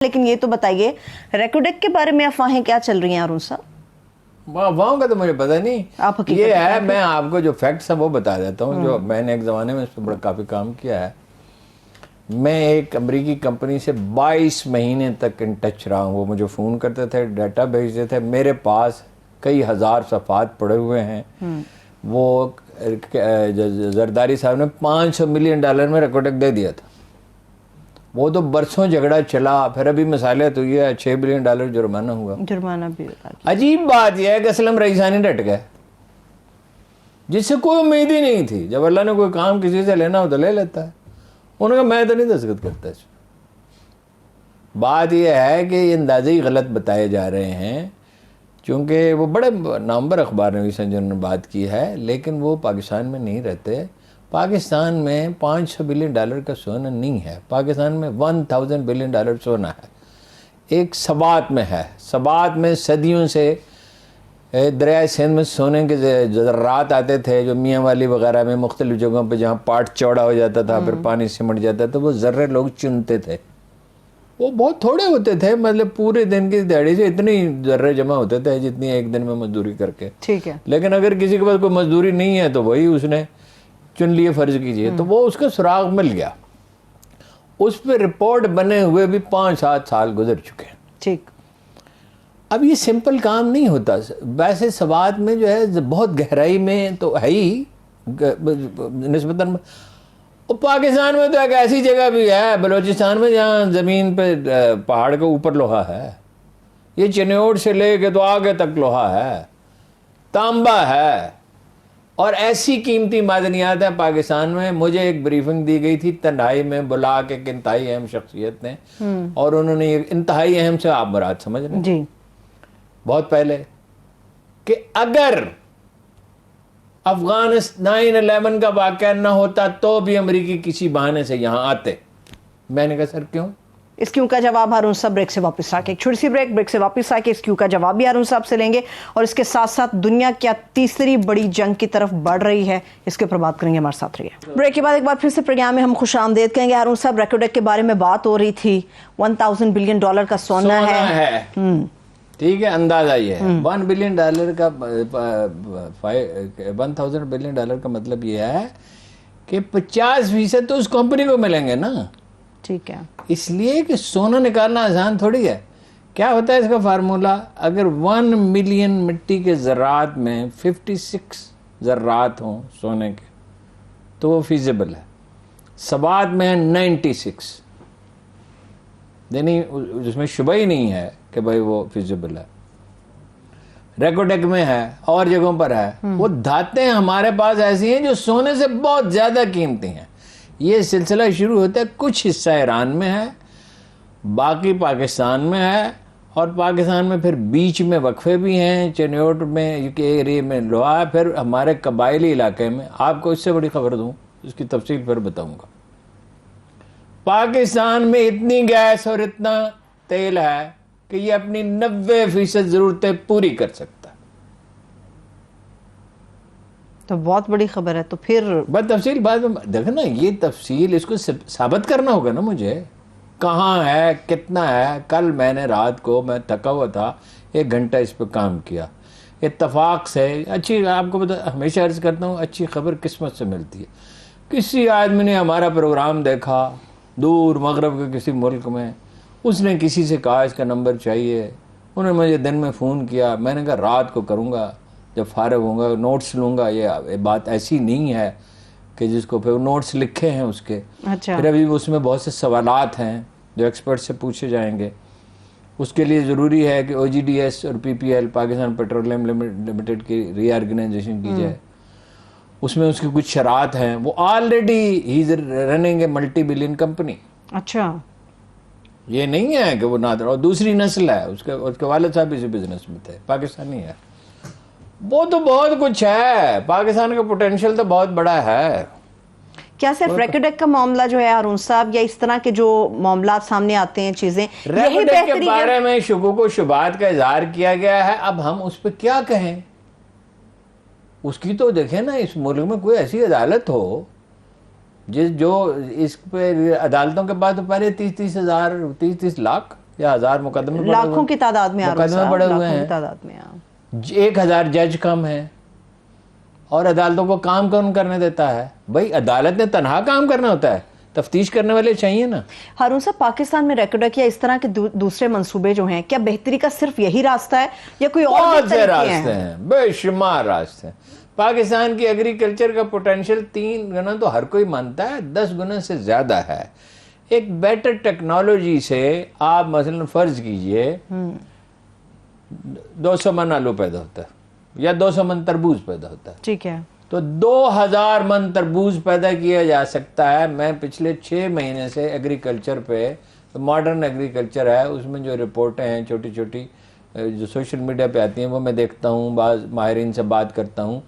लेकिन ये तो बताइए, रेकोडेक के बारे में अफवाहें क्या चल रही हैं अरुण साहब? अफवाहों का तो मुझे पता नहीं। आप ये है, मैं आपको जो फैक्ट्स है वो बता देता हूँ। जो मैंने एक ज़माने में इस पर बड़ा काफ़ी काम किया है। मैं एक अमेरिकी कंपनी से 22 महीने तक इन टच रहा हूँ। वो मुझे फ़ोन करते थे, डाटा भेजते थे। मेरे पास कई हज़ार सफ़ात पड़े हुए हैं। वो जरदारी साहब ने $500 मिलियन में रेकोडेक दे दिया था। वो तो बरसों झगड़ा चला, फिर अभी मिसालें तो ये $6 बिलियन जुर्माना हुआ। जुर्माना भी होता। अजीब बात यह है कि असलम रईसानी डट गए, जिससे कोई उम्मीद ही नहीं थी। जब अल्लाह ने कोई काम किसी से लेना हो तो ले लेता है। उन्होंने कहा मैं तो नहीं दस्तखत करता इसमें। बात यह है कि ये अंदाजे ही गलत बताए जा रहे हैं, क्योंकि वो बड़े नामवर अखबार ने जिन्होंने बात की है, लेकिन वो पाकिस्तान में नहीं रहते। पाकिस्तान में $500 बिलियन का सोना नहीं है। पाकिस्तान में $1000 बिलियन सोना है। एक सबात में है। सबात में सदियों से दरिया सिंध में सोने के ज़र्रात आते थे, जो मियाँ वाली वगैरह में मुख्तलिफ़ जगहों पे जहाँ पाट चौड़ा हो जाता था, फिर पानी सिमट जाता था, वो ज़र्रे लोग चुनते थे। वो बहुत थोड़े होते थे, मतलब पूरे दिन की दिहाड़ी से इतने ज़र्रे जमा होते थे जितनी एक दिन में मजदूरी करके। ठीक है। लेकिन अगर किसी के पास कोई मजदूरी नहीं है तो वही उसने चुन लिए, फर्ज कीजिए। तो वो उसका सुराग मिल गया। उस पर रिपोर्ट बने हुए भी 5-7 साल गुजर चुके हैं। ठीक। अब ये सिंपल काम नहीं होता। वैसे सवात में जो है बहुत गहराई में तो है ही निस्बतन। पाकिस्तान में तो एक ऐसी जगह भी है, बलूचिस्तान में, जहाँ ज़मीन पे पहाड़ के ऊपर लोहा है। ये चिन्योट से लेके तो आगे तक लोहा है, तांबा है, और ऐसी कीमती मादनियात है पाकिस्तान में। मुझे एक ब्रीफिंग दी गई थी तन्हाई में बुला के, एक इंतहाई अहम शख्सियत ने, और उन्होंने इंतहाई अहम से आप मुराद समझ लें जी, बहुत पहले, कि अगर अफगानिस्तान 9/11 का वाक़या न होता तो भी अमेरिकी किसी बहाने से यहाँ आते। मैंने कहा सर क्यों? इस क्यों का जवाब अरुण साहब ब्रेक से वापस आके, एक छोटी सी ब्रेक से वापस आके इस क्यों का जवाब भी अरुण साहब से लेंगे। और इसके साथ साथ दुनिया क्या तीसरी बड़ी जंग की तरफ बढ़ रही है, इसके ऊपर बात करेंगे। हमारे साथ रहिए। ब्रेक के बाद एक बार फिर से प्रोग्राम में हम खुशामदीद कहेंगे। अरुण साहब, रेकोडेक के बारे में बात हो रही थी। $1000 बिलियन का सोना है। ठीक है, अंदाजा ये है। $1 बिलियन का $1000 बिलियन का मतलब ये है कि 50% तो उस कंपनी को मिलेंगे ना। ठीक है। इसलिए कि सोना निकालना आसान थोड़ी है। क्या होता है इसका फार्मूला? अगर 1 मिलियन मिट्टी के ज़र्रात में 56 ज़र्रात हों सोने के, तो वो फीजिबल है। सबात में 96, यानी उसमें शुबह ही नहीं है कि भाई वो फिजिबल है। रेकोडेक में है और जगहों पर है। वो धातें हमारे पास ऐसी हैं जो सोने से बहुत ज्यादा कीमती हैं। ये सिलसिला शुरू होता है, कुछ हिस्सा ईरान में है, बाकी पाकिस्तान में है, और पाकिस्तान में फिर बीच में वक्फे भी हैं, चिन्योट में के एरिया में लोहा है, फिर हमारे कबायली इलाके में। आपको इससे बड़ी खबर दूं, इसकी तफसील फिर बताऊंगा। पाकिस्तान में इतनी गैस और इतना तेल है कि ये अपनी 90% जरूरतें पूरी कर सकता है। तो बहुत बड़ी खबर है। तो फिर बस तफसील बाद में देखो ना, ये तफसील इसको साबित करना होगा ना मुझे, कहाँ है, कितना है। कल मैंने रात को, मैं थका हुआ था, 1 घंटा इस पर काम किया। इत्तफाक से अच्छी, आपको पता, हमेशा अर्ज करता हूँ, अच्छी खबर किस्मत से मिलती है। किसी आदमी ने हमारा प्रोग्राम देखा दूर मगरब के किसी मुल्क में, उसने किसी से कहा इसका नंबर चाहिए, उन्होंने मुझे दिन में फ़ोन किया। मैंने कहा रात को करूँगा, जब फारग होऊंगा, नोट्स लूँगा। ये बात ऐसी नहीं है कि जिसको फिर नोट्स लिखे हैं उसके। अच्छा। फिर अभी उसमें बहुत से सवालात हैं जो एक्सपर्ट से पूछे जाएंगे। उसके लिए ज़रूरी है कि OGDS और PPL, पाकिस्तान पेट्रोलियम लिमिटेड की रीऑर्गेनाइजेशन की जाए। उसमें उसकी कुछ शरात हैं। वो already he is running a multi billion company. अच्छा, ये नहीं है कि वो नादर, और दूसरी नस्ल है, उसके वालिद साहब इसी बिजनेस में थे, पाकिस्तानी है। वो तो बहुत कुछ है, पाकिस्तान का पोटेंशियल तो बहुत बड़ा है। क्या सिर्फ रेकोडेक का मामला जो है अरुण साहब, या इस तरह के जो मामला सामने आते हैं चीजें, यही रेकोडेक के बारे में शुकूक व शुबात का इजहार किया गया है। अब हम उस पर क्या कहें? उसकी तो देखें ना, इस मुल्क में कोई ऐसी अदालत हो जो इस पे अदालतों के बाद तो पहले 30-30 लाख या 1000 मुकदमे लाखों की तादाद में मुकदमे पड़े हुए हैं, तादाद में, हाँ। 1000 जज कम है और अदालतों को काम कौन करने देता है? भाई अदालत ने तनहा काम करना होता है, तफ्तीश करने वाले चाहिए ना। हारून साहब, पाकिस्तान में रेकॉर्ड किया इस तरह के दूसरे मंसूबे जो हैं, क्या बेहतरी का सिर्फ यही रास्ता है या कोई और बहुत से रास्ते हैं, बेशुमार रास्ते हैं। पाकिस्तान की एग्रीकल्चर का पोटेंशियल 3 गुना तो हर कोई मानता है, 10 गुना से ज्यादा है। एक बेटर टेक्नोलॉजी से आप मसलन फर्ज कीजिए 200 मन आलू पैदा होता है या 200 मन तरबूज पैदा होता है, ठीक है, तो 2000 मन तरबूज पैदा किया जा सकता है। मैं पिछले 6 महीने से एग्रीकल्चर पे, मॉडर्न एग्रीकल्चर है उसमें जो रिपोर्टें हैं छोटी छोटी जो सोशल मीडिया पे आती हैं वो मैं देखता हूँ, बाज़ माहिरीन से बात करता हूँ।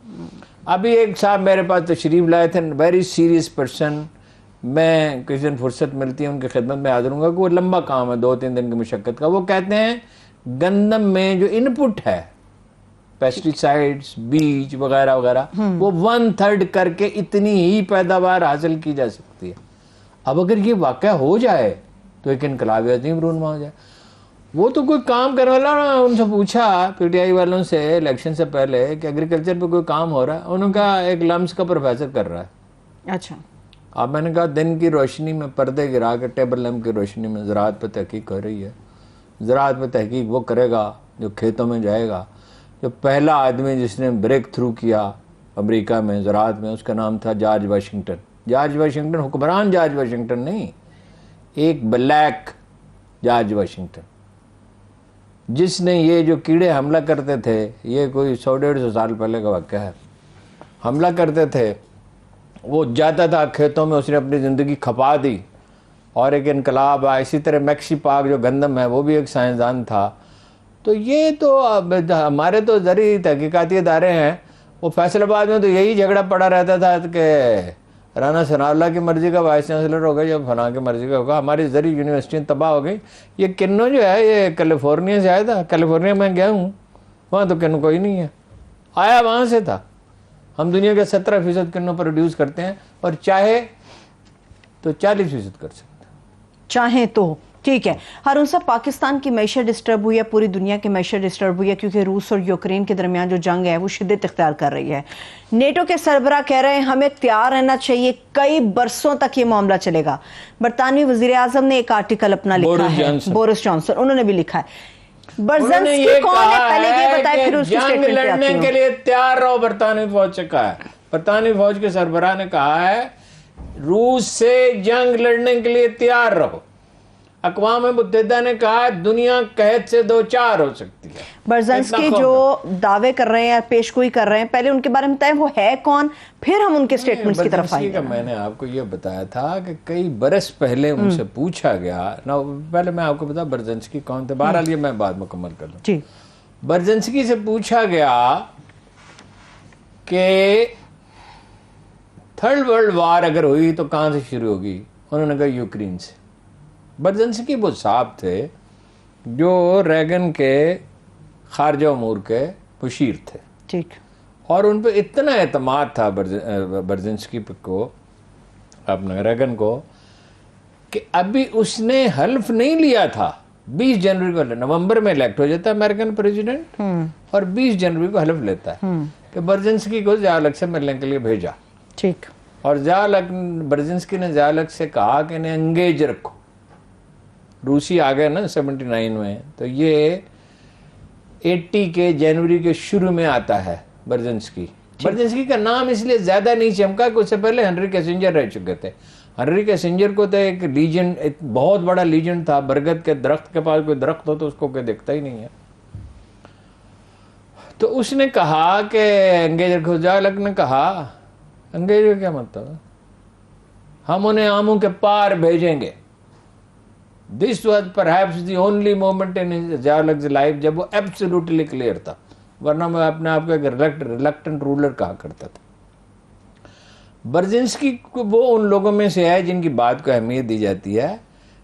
अभी एक साहब मेरे पास तशरीफ लाए थे, वेरी सीरियस पर्सन, मैं किसी दिन फुर्सत मिलती है उनकी खिदमत में हाजिर हूँगा कि वो लंबा काम है 2-3 दिन की मुशक्क़त का। वो कहते हैं गंदम में जो इनपुट है पेस्टिसाइड्स, बीज वगैरह वगैरह, वो 1/3 करके इतनी ही पैदावार हासिल की जा सकती है। अब अगर ये वाक़या हो जाए तो एक इनकलाबी अज़ीम रूनमा हो जाए। वो तो कोई काम करने वाला ना, उनसे पूछा पीटीआई वालों से इलेक्शन से पहले कि एग्रीकल्चर पे कोई काम हो रहा है, उन्होंने कहा एक लम्स का प्रोफेसर कर रहा है। अच्छा, अब मैंने कहा दिन की रोशनी में पर्दे गिरा के टेबल लैम्प की रोशनी में ज़राअत पे तहकीक हो रही है। ज़राअत पे तहकीक वो करेगा जो खेतों में जाएगा। जो पहला आदमी जिसने ब्रेक थ्रू किया अमेरिका में ज़राअत में, उसका नाम था जॉर्ज वाशिंगटन। जॉर्ज वाशिंगटन हुक्मरान जॉर्ज वाशिंगटन नहीं, एक ब्लैक जॉर्ज वाशिंगटन, जिसने ये जो कीड़े हमला करते थे, ये कोई 100-150 साल पहले का वाक़या है, हमला करते थे, वो जाता था खेतों में, उसने अपनी ज़िंदगी खपा दी और एक इनकलाब आया। इसी तरह मैक्सी पाक जो गंदम है वो भी एक साइंसदान था। तो ये तो हमारे तो ज़री तहकीकाती इदारे हैं। वो फैसलाबाद में तो यही झगड़ा पड़ा रहता था कि राना सनाउल्लाह की मर्ज़ी का वाइस चांसलर होगा या फलां की मर्ज़ी का होगा। हमारी ज़री यूनिवर्सिटी तबाह हो गई। ये किन्नो जो है ये कैलिफोर्निया से आया था, कैलिफोर्निया में गया हूँ, वहाँ तो किन्नो कोई नहीं है, आया वहाँ से था। हम दुनिया के 17% किन्नो प्रोड्यूस करते हैं और चाहे तो 40% कर सकते हैं, चाहे तो। ठीक है हारून साहब, पाकिस्तान की मैशत डिस्टर्ब हुई है, पूरी दुनिया की मैशत डिस्टर्ब हुई है क्योंकि रूस और यूक्रेन के दरमियान जो जंग है वो शिद्दत इख्तियार कर रही है। नेटो के सरबराह कह रहे हैं हमें तैयार रहना चाहिए, कई बरसों तक ये मामला चलेगा। बरतानवी वजीर आजम ने एक आर्टिकल अपना लिखा है, बोरिस जॉनसन, उन्होंने भी लिखा है। बरज़ंस्की कौन है, पहले ये बताएं फिर उसकी स्टेटमेंट पे आती हूं। लड़ने के लिए तैयार रहो, बरतानवी फौज से कहा है। बरतानवी फौज के सरबराह ने कहा है रूस से जंग लड़ने के लिए तैयार रहो। अक़वाम मुत्तहिदा ने कहा दुनिया कहत से 2-4 हो सकती है। बरज़ंस्की जो दावे कर रहे हैं, पेशगोई कर रहे हैं, पहले उनके बारे में बताएं वो है कौन, फिर हम उनके स्टेटमेंट्स की तरफ आएंगे। मैंने आपको ये बताया था कि कई बरस पहले उनसे पूछा गया ना, पहले मैं आपको बता बरज़ंस्की कौन थे, बहरहाल ये मैं बात मुकम्मल कर लूं जी। बरज़ंस्की से पूछा गया कि 3rd वर्ल्ड वार अगर हुई तो कहां से शुरू होगी, उन्होंने कहा यूक्रेन से। बरज़ंस्की वो साहब थे जो रैगन के खारजा उमूर के मुशीर थे, ठीक, और उन पर इतना एतमाद था बरज़ंस्की को, अपने रैगन को, कि अभी उसने हल्फ नहीं लिया था। 20 जनवरी को नवंबर में इलेक्ट हो जाता है अमेरिकन प्रेसिडेंट और 20 जनवरी को हल्फ लेता है कि बरज़ंस्की को ज़िया-उल-हक से मिलने के लिए भेजा, ठीक, और बरज़ंस्की ने ज़िया-उल-हक से कहा कि इन्हें एंगेज रखो। रूसी आ गए ना 79 में, तो ये 80 के जनवरी के शुरू में आता है बरज़ंस्की। बरज़ंस्की का नाम इसलिए ज्यादा नहीं चमका कि उससे पहले हेनरी किसिंजर रह चुके थे। हेनरी किसिंजर को तो एक लीजेंड, एक बहुत बड़ा लीजेंड था, बरगद के दरख्त के पास कोई दरख्त हो तो उसको कोई देखता ही नहीं है। तो उसने कहा कि एंगेज रखो। ज़िया-उल-हक ने कहा एंगेज क्या मतलब, हम उन्हें आमों के पार भेजेंगे। This was perhaps the only moment in Zia-ul-Haq's life जब वो एब्सोल्युटली क्लियर था, वरना मैं अपने आप को एक रिलक्टेंट रूलर कहा करता था। बरज़ंस्की वो उन लोगों में से है जिनकी बात को अहमियत दी जाती है।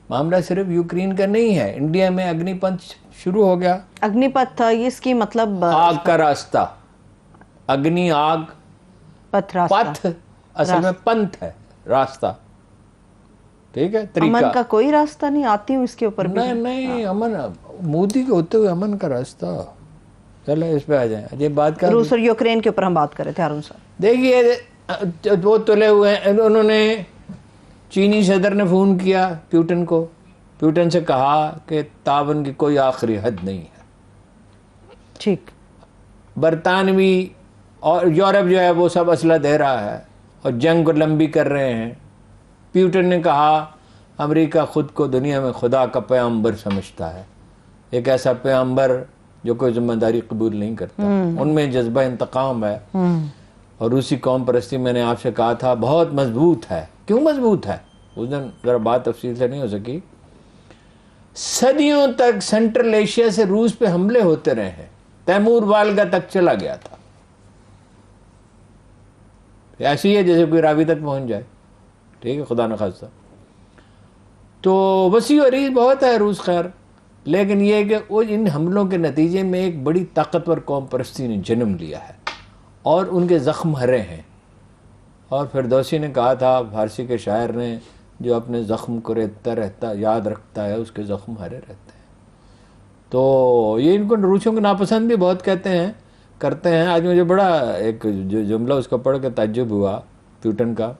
मामला सिर्फ यूक्रेन का नहीं है, इंडिया में अग्निपथ शुरू हो गया। अग्निपथ इसकी मतलब आग का रास्ता, अग्नि आग, पथ असल में पंथ है, रास्ता। ठीक है, अमन तरीका। का कोई रास्ता नहीं, आती हूँ इसके ऊपर भी। नहीं, अमन, मोदी के होते हुए अमन का रास्ता। चलो इस पे आ जाए, ये बात कर, रूस और यूक्रेन के ऊपर हम बात कर रहे थे हारून साहब। देखिए वो तुले हुए हैं। उन्होंने, चीनी सदर ने फोन किया प्यूटन को, प्यूटन से कहा कि तावन की कोई आखिरी हद नहीं है। ठीक। बरतानवी और यूरोप जो है वो सब असला दे रहा है और जंग को लंबी कर रहे हैं। प्यूटन ने कहा अमेरिका खुद को दुनिया में खुदा का पैगंबर समझता है, एक ऐसा पैगंबर जो कोई जिम्मेदारी कबूल नहीं करता, उनमें जज्बा इंतकाम है। और रूसी कौम परस्ती, मैंने आपसे कहा था, बहुत मजबूत है। क्यों मजबूत है? उस दिन जरा बात तफसील से नहीं हो सकी। सदियों तक सेंट्रल एशिया से रूस पे हमले होते रहे हैं, तैमूर वालगा तक चला गया था। ऐसी है जैसे कोई रावी तक पहुंच जाए, ठीक है, खुदा न खास्ता। तो वसी और रीज बहुत है रूस, खैर, लेकिन यह कि वो इन हमलों के नतीजे में एक बड़ी ताकतवर कौम परस्ती ने जन्म लिया है और उनके ज़ख्म हरे हैं। और फिरदौसी ने कहा था, फारसी के शायर ने, जो अपने ज़ख्म को रेतता रहता याद रखता है, उसके ज़ख्म हरे रहते हैं। तो ये इनको रूसियों को नापसंद भी बहुत कहते हैं, करते हैं। आज मुझे बड़ा एक जो जुमला उसको पढ़ के ताज्जुब हुआ प्यूटन का।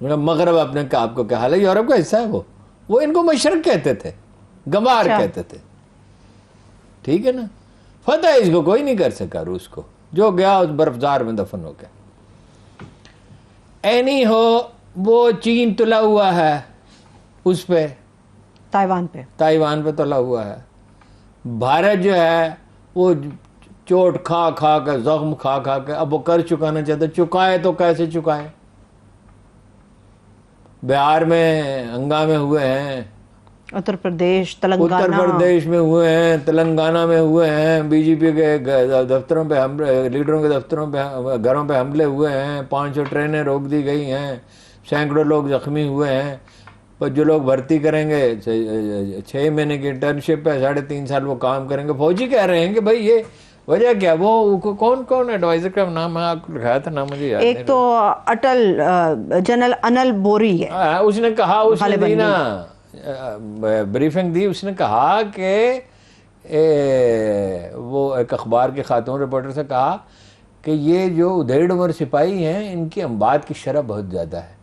मगरब अपने का आपको क्या हाल है, यूरोप का हिस्सा है वो इनको मशरक कहते थे, गंवार कहते थे, ठीक है ना। फतह इसको कोई नहीं कर सका रूस को, जो गया उस बर्फजार में दफन हो गया। एनी हो, वो चीन तुला हुआ है उस पे, ताइवान पे तुला हुआ है। भारत जो है वो चोट खा खा के, जख्म खा खा के अब वो कर चुकाना चाहता, चुकाए तो कैसे चुकाए। बिहार में हंगामे हुए हैं, उत्तर प्रदेश में हुए हैं, तेलंगाना में हुए हैं, बीजेपी के दफ्तरों पे हमले, लीडरों के दफ्तरों पे, घरों पे हमले हुए हैं, 500 ट्रेनें रोक दी गई हैं, सैकड़ों लोग जख्मी हुए हैं। पर जो लोग भर्ती करेंगे 6 महीने की इंटर्नशिप है, 3.5 साल वो काम करेंगे। फौजी कह रहे हैं कि भाई ये वजह क्या, वो कौन एडवाइजर का नाम है आपको लिखाया था ना, मुझे याद एक तो अटल जनरल अनिल बोरी है, उसने कहा, उसने दी ना ब्रीफिंग दी, उसने कहा कि वो एक अखबार के खातून रिपोर्टर से कहा कि ये जो 1.5 उम्र सिपाही हैं, इनकी अम्बात की शरह बहुत ज़्यादा है।